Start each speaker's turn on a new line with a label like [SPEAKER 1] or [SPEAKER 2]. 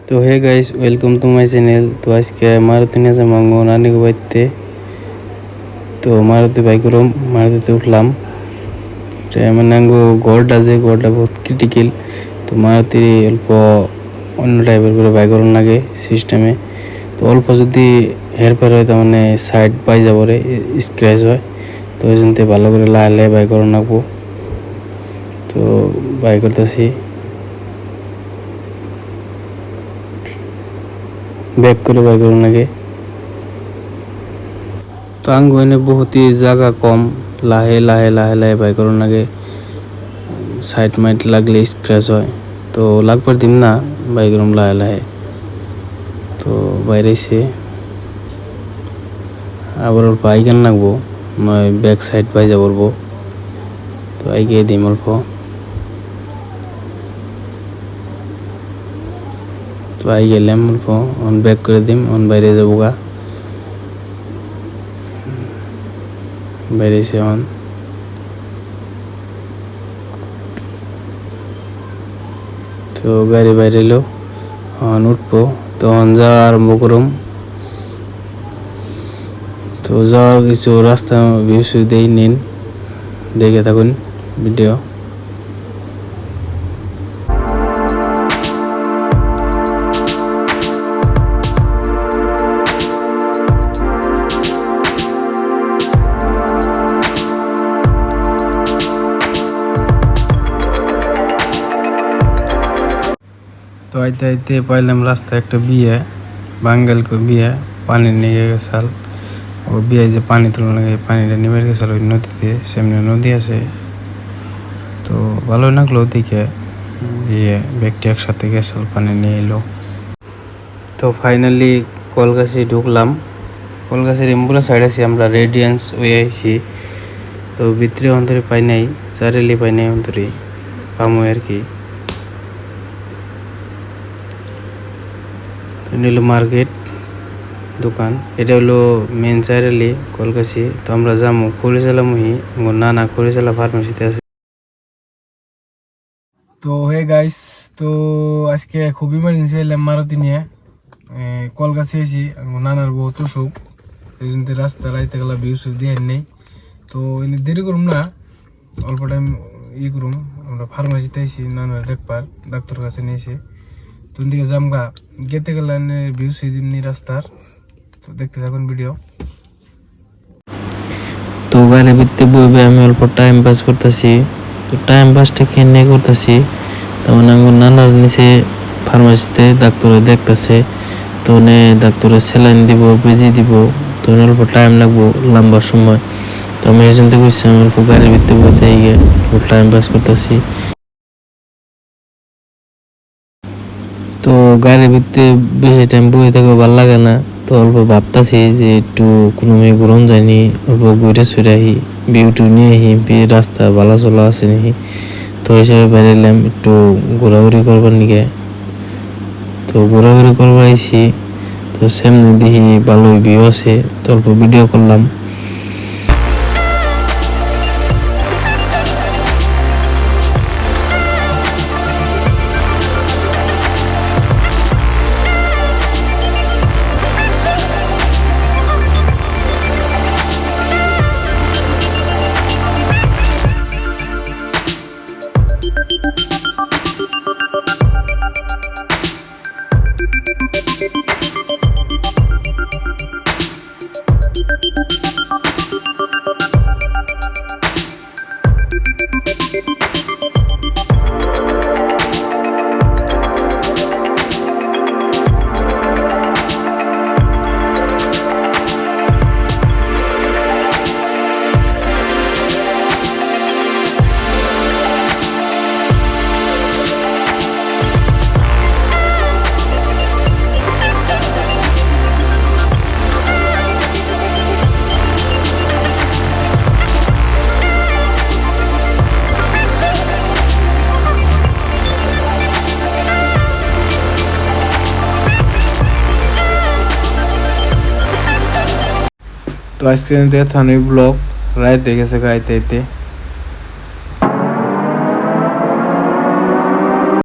[SPEAKER 1] তো hey guys, welcome to my channel. তো আজকে মারুতি নিয়ে যাবো নানি বাড়িতে। তো মারুতি বাইক মারুতিতে উঠলাম। মানে গড়টা বহুত ক্রিটিক্যাল। তো মারুতি অল্প অন্য টাইপের করে বাইক লাগে সিস্টেমে। তো অল্প যদি হেরফের হয় তার মানে সাইড পাই যাব রে, স্ক্র্যাচ হয়। তো ওই জন্য ভালো করে লাহে বাইক রাখবো। তো বাইক করতেছি, ব্যাক করে বাইক লাগে। তো আঙ্গুনে বহুত জায়গা কম, লাহে বাইক লাগে। সাইড মাইট লাগলে স্ক্র্যাচ হয়, তো লাগবার দিম না, বাইক লাহে। তো বাইরেছে আবার অল্প আইগান লাগবো, নয় ব্যাক সাইড পাই যাব। তো আইগে দিম অল্প। তো আই গেলাম অল্প, অন ব্যাক করে দিম, অন বাইরে যাবো গা। বাইরেছে অন। তো গাড়ি বাইরে এলো, অন উঠবো। তো অন যাওয়া আরম্ভ করুম। তো যাওয়ার কিছু রাস্তা ভিউস দেই, নিন দেখে থাকুন ভিডিও। তো আইতে আইতে পাইলাম রাস্তায় একটা বিয়ে, বাঙ্গালকে বিয়ে, পানি নিয়ে গেছাল। ও বিয়ে যে পানি তুলে লাগে, পানিটা নেমে গেছিল ওই নদীতে, সামনে নদী আছে। তো ভালোই লাগলো ওদিকে, বিয়ে ব্যক্তি একসাথে গেছিল, পানি নিয়ে এলো। তো ফাইনালি কলগাছি ঢুকলাম। কলগাছির এম্বুলা সাইড আছি আমরা, রেডিয়েন্স ওয়ে আইছি। তো ভিতরে অন্তরে পাই নাই, চারেলি পাই নাই, অন্তরে পামো আর কি। হলো মার্কেট দোকান, এটা হলো মেন চাইরালি কলকাছি। তো আমরা যাবো খরিচালা মুহি, নানা খরিচালা ফার্মেসিতে আছে। তো হে গাইস, তো আজকে খুব ইমার্জেন্সি এলাম মারুতি নিয়ে। কলকাছি আছি, নানার বহুত অসুখ, এই জন্য রাস্তা রাইতে গেলা ভিউস দিয়ে নেই। তো এনে দেরি করুম না, অল্প টাইম করুম। আমরা ফার্মেসিতে আইছি নানার দেখবার, ডাক্তার কাছে নিয়েছি। তো দিকে জামগা গেতে গেলে ভিউস দিমনি রাস্তার। তো দেখতে থাকুন ভিডিও। তো গাড়ি ভিতরে বইবে আমি অল্প টাইম পাস করতেছি। তো টাইম পাসটা কেনে করতেছি, তখন আমার নানার নিচে ফার্মাসিতে ডাক্তারে দেখতেছে। তো ডাক্তারে স্যালাইন দিব, বেজি দিব। তো অল্প টাইম লাগবো, লম্বা সময়। তো আমি এই জন্য কইছি অল্প গাড়ির ভিতরে বসে গিয়ে টাইম পাস করতেছি। তো গাড়ির ভিতরে বেশি টাইম বসে থাকবে ভালো লাগে না। তো অল্প ভাবতেছি যে একটু কোনো মেয়ে ঘুরন যায়নি, অল্প ঘুরে সুরে আহি, বিউটি নিয়ে আহি, রাস্তা ভালো চলা আছে নাকি। তো হিসেবে বেরোলাম একটু ঘোরাঘুরি করবার নিকে। তো ঘোরাঘুরি করবার আইসি, তো সামনে দেখি ভালোই ভিউ আছে, তো অল্প ভিডিও করলাম। তো আজকে থানি ব্লগ রাইতে গেছে গাইতে আইতে।